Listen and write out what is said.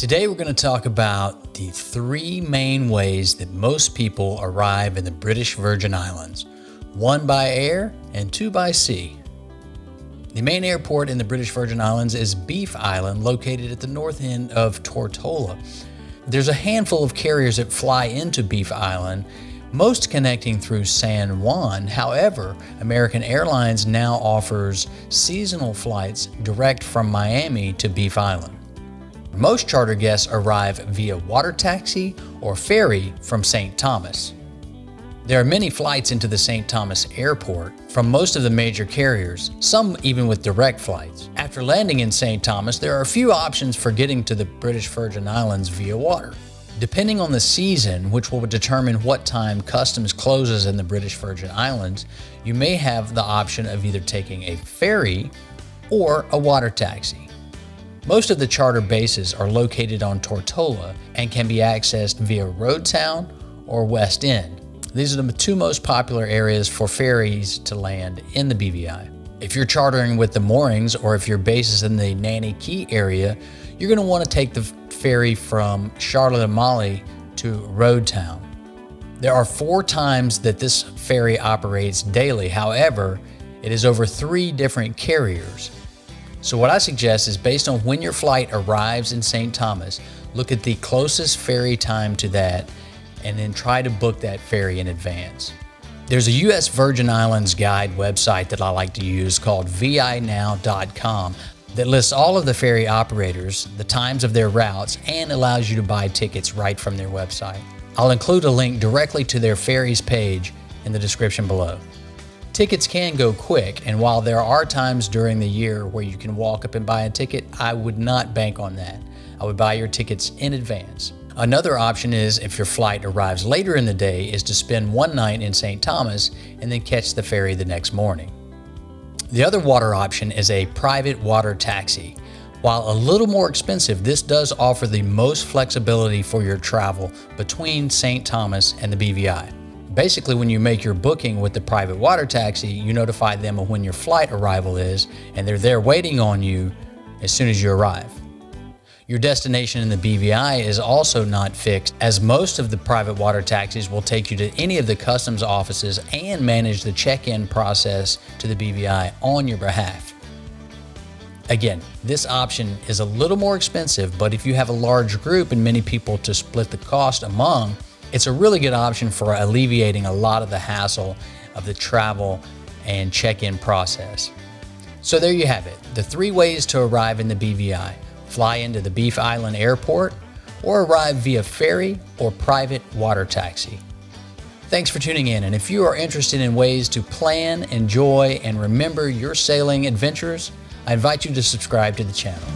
Today we're going to talk about the three main ways that most people arrive in the British Virgin Islands, one by air and two by sea. The main airport in the British Virgin Islands is Beef Island, located at the north end of Tortola. There's a handful of carriers that fly into Beef Island, most connecting through San Juan. However, American Airlines now offers seasonal flights direct from Miami to Beef Island. Most charter guests arrive via water taxi or ferry from St. Thomas. There are many flights into the St. Thomas airport from most of the major carriers, some even with direct flights. After landing in St. Thomas, there are a few options for getting to the British Virgin Islands via water. Depending on the season, which will determine what time customs closes in the British Virgin Islands, you may have the option of either taking a ferry or a water taxi. Most of the charter bases are located on Tortola and can be accessed via Roadtown or West End. These are the two most popular areas for ferries to land in the BVI. If you're chartering with the moorings or if your base is in the Nanny Key area, you're going to want to take the ferry from Charlotte Amalie to Roadtown. There are 4 times that this ferry operates daily. However, it is over 3 different carriers. So what I suggest is, based on when your flight arrives in St. Thomas, look at the closest ferry time to that and then try to book that ferry in advance. There's a U.S. Virgin Islands guide website that I like to use called vinow.com that lists all of the ferry operators, the times of their routes, and allows you to buy tickets right from their website. I'll include a link directly to their ferries page in the description below. Tickets can go quick, and while there are times during the year where you can walk up and buy a ticket, I would not bank on that. I would buy your tickets in advance. Another option is, if your flight arrives later in the day, is to spend one night in St. Thomas and then catch the ferry the next morning. The other water option is a private water taxi. While a little more expensive, this does offer the most flexibility for your travel between St. Thomas and the BVI. Basically, when you make your booking with the private water taxi, you notify them of when your flight arrival is, and they're there waiting on you as soon as you arrive. Your destination in the BVI is also not fixed, as most of the private water taxis will take you to any of the customs offices and manage the check-in process to the BVI on your behalf. Again, this option is a little more expensive, but if you have a large group and many people to split the cost among, it's a really good option for alleviating a lot of the hassle of the travel and check-in process. So there you have it, the 3 ways to arrive in the BVI. Fly into the Beef Island Airport, or arrive via ferry or private water taxi. Thanks for tuning in, and if you are interested in ways to plan, enjoy, and remember your sailing adventures, I invite you to subscribe to the channel.